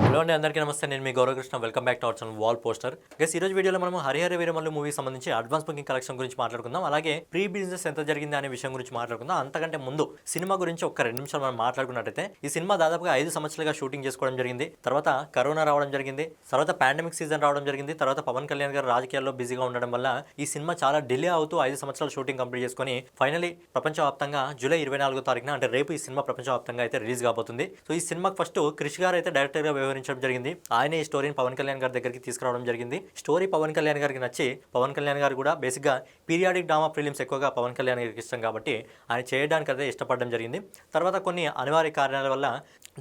Hello అండి, అందరికీ నమస్తే. నేను మీ Gauravakrishna. Welcome back to our channel wall poster. Guys, ఈ రోజు వీడియోలో మనం హరిహర వీరమల్లు మూవీకి సంబంధించి అడ్వాన్స్ బుకింగ్ కలెక్షన్ గురించి మాట్లాడుకుందాం. అలాగే ప్రీ బిజినెస్ ఎంత జరిగింది అనే విషయం గురించి మాట్లాడుకుందాం. అంతకంటే ముందు సినిమా గురించి ఒక 2 నిమిషాలు మనం మాట్లాడుకున్నట్టయితే, ఈ సినిమా దాదాపుగా 5 సంవత్సరాలుగా షూటింగ్ చేసుకోవడం జరిగింది. తర్వాత కరోనా రావడం జరిగింది. తర్వాత పాండమిక్ సీజన్ రావడం జరిగింది. తర్వాత పవన్ కళ్యాణ్ గారు రాజకీయాల్లో బిజీగా ఉండడం వల్ల ఈ సినిమా చాలా డిలే అవుతూ 5 సంవత్సరాలు షూటింగ్ కంప్లీట్ చేసుకొని ఫైనలీ ప్రపంచవ్యాప్తంగా జూలై 24వ తారీఖున, అంటే రేపు, ఈ సినిమా ప్రపంచవ్యాప్తంగా అయితే రిలీజ్ కాబోతుంది. సో ఈ సినిమాకి ఫస్ట్ క్రిష్ గారు అయితే డైరెక్టర్ గా వ్యవహరించడం జరిగింది. ఆయన ఈ స్టోరీని పవన్ కళ్యాణ్ గారి దగ్గరికి తీసుకురావడం జరిగింది. స్టోరీ పవన్ కళ్యాణ్ గారికి నచ్చి, పవన్ కళ్యాణ్ గారు కూడా బేసిక్గా పీరియాడిక్ డ్రామా ఫిలిమ్స్ ఎక్కువగా పవన్ కళ్యాణ్ గారికి ఇష్టం కాబట్టి ఆయన చేయడానికి అయితే ఇష్టపడడం జరిగింది. తర్వాత కొన్ని అనివార్య కారణాల వల్ల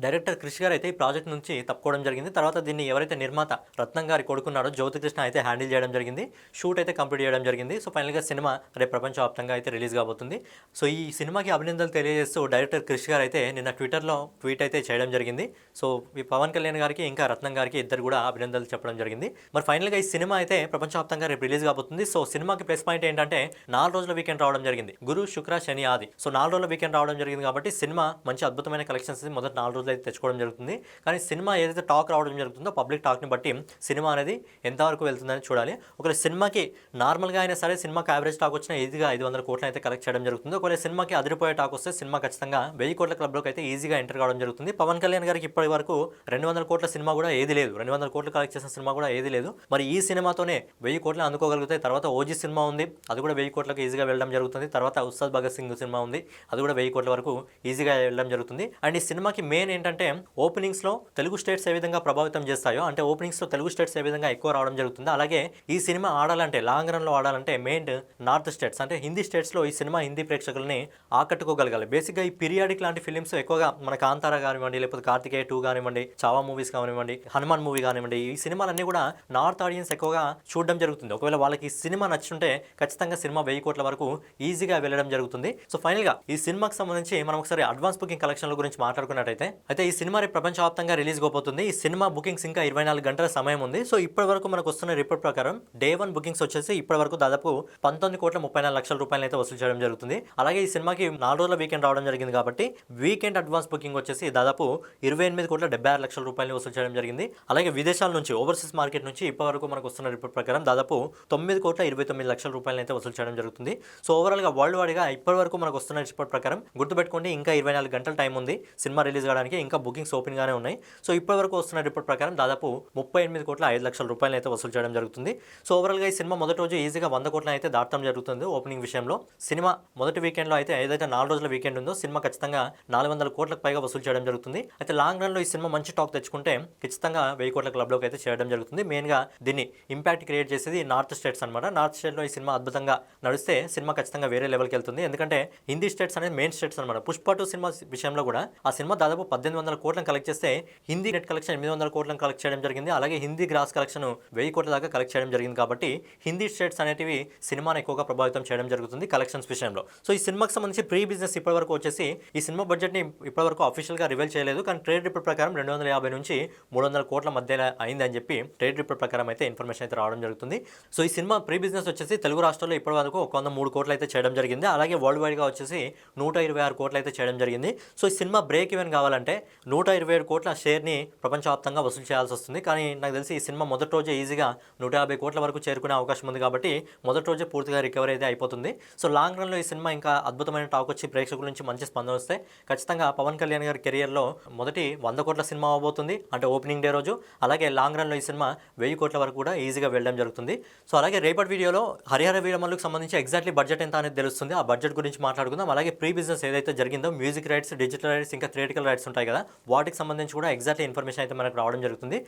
డైరెక్టర్ క్రిష్ గారు అయితే ఈ ప్రాజెక్ట్ నుంచి తప్పుకోవడం జరిగింది. తర్వాత దీన్ని ఎవరైతే నిర్మాత రత్నం గారి కొడుకున్నారో జ్యోతికృష్ణ అయితే హ్యాండిల్ చేయడం జరిగింది. షూట్ అయితే కంప్లీట్ చేయడం జరిగింది. సో ఫైనల్గా సినిమా రేపు ప్రపంచవ్యాప్తంగా అయితే రిలీజ్ కాబోతుంది. సో ఈ సినిమాకి అభినందనలు తెలియజేస్తూ డైరెక్టర్ క్రిష్ గారు అయితే నిన్న ట్విట్టర్లో ట్వీట్ అయితే చేయడం జరిగింది. సో ఈ పవన్ కళ్యాణ్ గారికి ఇంకా రత్నం గారికి ఇద్దరు కూడా అభినందనలు చెప్పడం జరిగింది. మరి ఫైనల్గా ఈ సినిమా అయితే ప్రపంచవ్యాప్తంగా రేపు రిలీజ్ కాబోతుంది. సో సినిమాకి ప్లస్ పాయింట్ ఏంటంటే 4 రోజుల వీకెండ్ రావడం జరిగింది. గురు, శుక్ర, శని, ఆది. సో 4 రోజుల వీకెండ్ రావడం జరిగింది కాబట్టి సినిమా మంచి అద్భుతమైన కలెక్షన్స్ మొదటి 4 రోజులు అయితే తెచ్చుకోవడం జరుగుతుంది. కానీ సినిమా ఏదైతే టాక్ రావడం జరుగుతుందో పబ్లిక్ టాక్ని బట్టి సినిమా అనేది ఎంతవరకు వెళ్తుందని చూడాలి. ఒకవేళ సినిమాకి నార్మల్గా అయినా సరే సినిమాకి యావరేజ్ టాక్ వచ్చినా ఈజీగా 500 కోట్లు అయితే కలెక్ట్ చేయడం జరుగుతుంది. ఒకవేళ సినిమాకి అదిరిపోయే టాక్ వస్తే సినిమా ఖచ్చితంగా 1000 కోట్ల క్లబ్లోకి అయితే ఈజీగా ఎంటర్ కావడం జరుగుతుంది. పవన్ కళ్యాణ్ గారికి ఇప్పటి వరకు 200 కోట్ల సినిమా కూడా ఏది లేదు. 200 కోట్లు కలెక్ట్ చేసిన సినిమా కూడా ఏది లేదు. మరి ఈ సినిమాతోనే 1000 కోట్లు అందుకోగలుగుతాయి. తర్వాత ఓజీ సినిమా ఉంది, అది కూడా 1000 కోట్లకు ఈజీగా వెళ్ళడం జరుగుతుంది. తర్వాత ఉస్తాద్ భగత్ సింగ్ సినిమా ఉంది, అది కూడా 1000 కోట్ల వరకు ఈజీగా వెళ్ళడం జరుగుతుంది. అండ్ ఈ సినిమాకి మెయిన్ ఏంటంటే ఓపెనింగ్స్లో తెలుగు స్టేట్స్ ఏ విధంగా ప్రభావితం చేస్తాయో, అంటే ఓపెనింగ్స్లో తెలుగు స్టేట్స్ ఏ విధంగా ఎక్కువ రావడం జరుగుతుంది. అలాగే ఈ సినిమా ఆడాలంటే, లాంగ్ రన్లో ఆడాలంటే మెయిన్ నార్త్ స్టేట్స్ అంటే హిందీ స్టేట్స్లో ఈ సినిమా హిందీ ప్రేక్షకుల్ని ఆకట్టుకోగలగాలి. బేసిక్గా ఈ పీరియాడిక్ లాంటి ఫిలిమ్స్ ఎక్కువగా మన కాంతారా కానివ్వండి, లేకపోతే కార్తికేయ 2 కానివ్వండి, చావా మూవీస్ కానివ్వండి, హనుమాన్ మూవీ కానివ్వండి, ఈ సినిమాలన్నీ కూడా నార్త్ ఆడియన్స్ ఎక్కువగా చూడడం జరుగుతుంది. ఒకవేళ వాళ్ళకి ఈ సినిమా నచ్చుంటే ఖచ్చితంగా సినిమా 1000 కోట్ల వరకు ఈజీగా వెళ్ళడం జరుగుతుంది. సో ఫైనల్గా ఈ సినిమాకి సంబంధించి మనం ఒకసారి అడ్వాన్స్ బుకింగ్ కలెక్షన్ల గురించి మాట్లాడుకున్నట్టయితే, అయితే ఈ సినిమా రేపు ప్రపంచవ్యాప్తంగా రిలీజ్ కాబోతుంది. ఈ సినిమా బుకింగ్స్ ఇంకా 24 గంటల సమయం ఉంది. సో ఇప్పటి వరకు మనకు వస్తున్న రిపోర్ట్ ప్రకారం డే 1 బుకింగ్స్ వచ్చేసి ఇప్పటి వరకు దాదాపు 19,34,00,000 రూపాయలు అయితే వసూలు చేయడం జరుగుతుంది. అలాగే ఈ సినిమాకి 4 రోజుల వీకెండ్ రావడం జరిగింది కాబట్టి వీకెండ్ అడ్వాన్స్ బుకింగ్ వచ్చేసి దాదాపు 28,76,00,000 రూపాయలు వసూలు చేయడం జరిగింది. అలాగే విదేశాల నుంచి, ఓవర్సీస్ మార్కెట్ నుంచి ఇప్పటి వరకు మనకు వస్తున్న రిపోర్ట్ ప్రకారం దాదాపు 9,29,00,000 రూపాయలు అయితే వసూలు చేయడం జరుగుతుంది. సో ఓవరాల్గా వరల్డ్ వైడ్గా ఇప్పటి వరకు మనకు వస్తున్న రిపోర్ట్ ప్రకారం గుర్తుపెట్టుకోండి, ఇంకా 24 గంటల టైం ఉంది సినిమా రిలీజ్ కావడానికి. ఇంకా బుకింగ్స్ ఓపెన్ గానే ఉన్నాయి. సో ఇప్పటి వరకు వస్తున్న రిపోర్ట్ ప్రకారం దాదాపు 38,05,00,000 రూపాయలు అయితే వసూలు చేయడం జరుగుతుంది. సో ఓవరాల్గా ఈ సినిమా మొదటి రోజు ఈజీగా 100 కోట్లను అయితే దాటడం జరుగుతుంది. ఓపెనింగ్ విషయంలో సినిమా మొదటి వీకెండ్లో అయితే ఏదైతే 4 రోజుల వీకెండ్ ఉందో సినిమా ఖచ్చితంగా 400 కోట్లకు పైగా వసూలు చేయడం జరుగుతుంది. అయితే లాంగ్ రన్లో ఈ సినిమా మంచి టాక్ తెచ్చుకుంటే ఖచ్చితంగా 1000 కోట్ల క్లబ్లోకి అయితే చేయడం జరుగుతుంది. మెయిన్గా దీన్ని ఇంపాక్ట్ క్రియేట్ చేసేది నార్త్ స్టేట్స్ అనమాట. నార్త్ స్టేట్లో ఈ సినిమా అద్భుతంగా నడిస్తే సినిమా ఖచ్చితంగా వేరే లెవెల్కి వెళ్తుంది. ఎందుకంటే హిందీ స్టేట్స్ అనేది మెయిన్ స్టేట్స్ అనమాట. పుష్ప 2 సినిమా విషయంలో కూడా ఆ సినిమా దాదాపు 1800 కోట్లను కలెక్ట్ చేస్తే హిందీ నెట్ కలెక్షన్ 800 కోట్లను కలెక్ట్ చేయడం జరిగింది. అలాగే హిందీ గ్రాస్ కలెక్షన్ 1000 కోట్ల దాకా కలెక్ట్ చేయడం జరిగింది. కాబట్టి హిందీ స్టేట్స్ అనేటివి సినిమాను ఎక్కువగా ప్రభావితం చేయడం జరుగుతుంది కలెక్షన్స్ విషయంలో. సో ఈ సినిమాకి సంబంధించి ప్రీ బిజినెస్ ఇప్పటివరకు వచ్చేసి ఈ సినిమా బడ్జెట్ని ఇప్పటివరకు అఫీషియల్గా రివీల్ చేయలేదు. కానీ ట్రేడ్ రిపోర్ట్ ప్రకారం 250 నుంచి 300 కోట్ల మధ్య అయిందని చెప్పి ట్రేడ్ రిపోర్ట్ ప్రకారం అయితే ఇన్ఫర్మేషన్ అయితే రావడం జరుగుతుంది. సో ఈ సినిమా ప్రీ బిజినెస్ వచ్చేసి తెలుగు రాష్ట్రాల్లో ఇప్పటి వరకు 103 కోట్లు అయితే చేయడం జరిగింది. అలాగే వరల్డ్ వైడ్గా వచ్చేసి 126 కోట్లు అయితే చేయడం జరిగింది. సో ఈ సినిమా బ్రేక్ ఈవెన్ కావాలంటే 127 కోట్ల షేర్ని ప్రపంచవ్యాప్తంగా వసూలు చేయాల్సి వస్తుంది. కానీ నాకు తెలిసి ఈ సినిమా మొదటి రోజే ఈజీగా 150 కోట్ల వరకు చేరుకునే అవకాశం ఉంది. కాబట్టి మొదటి రోజే పూర్తిగా రికవరీ అయితే అయిపోతుంది. సో లాంగ్ రన్లో ఈ సినిమా ఇంకా అద్భుతమైన టాక్ వచ్చి ప్రేక్షకుల నుంచి మంచి స్పందన వస్తే ఖచ్చితంగా పవన్ కళ్యాణ్ గారి కెరియర్లో మొదటి 100 కోట్ల సినిమా అవబోతుంది, అంటే ఓపెనింగ్ డే రోజు. అలాగే లాంగ్ రన్లో ఈ సినిమా 1000 కోట్ల వరకు కూడా ఈజీగా వెళ్ళడం జరుగుతుంది. సో అలాగే రేపటి వీడియోలో హరిహర వీరమల్లుకు సంబంధించి ఎగ్జాక్ట్లీ బడ్జెట్ ఎంత అనేది తెలుస్తుంది. ఆ బడ్జెట్ గురించి మాట్లాడుకుందాం. అలాగే ప్రీ బిజినెస్ ఏదైతే జరిగిందో మ్యూజిక్ రైట్స్, డిజిటల్ రైట్స్, ఇంకా థియేటికల్ రైట్స్ ఉంటాయి కదా, వాటికి సంబంధించి కూడా ఎగ్జాక్ట్లీ ఇన్ఫర్మేషన్ అయితే మనకు రావడం జరుగుతుంది.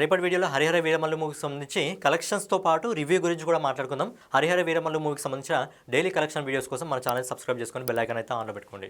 రేపటి వీడియోలో హరిహర వీరమల్లు మూవీకి సంబంధించి కలెక్షన్స్తో పాటు రివ్యూ గురించి కూడా మాట్లాడుకుందాం. హరిహర వీరమల్లు మూవీకి సంబంధించిన డైలీ కలెక్షన్ వీడియోస్ కోసం మన ఛానల్ సబ్స్క్రైబ్ చేసుకొని బెల్ ఐకాన్ అయితే ఆన్లో పెట్టుకోండి.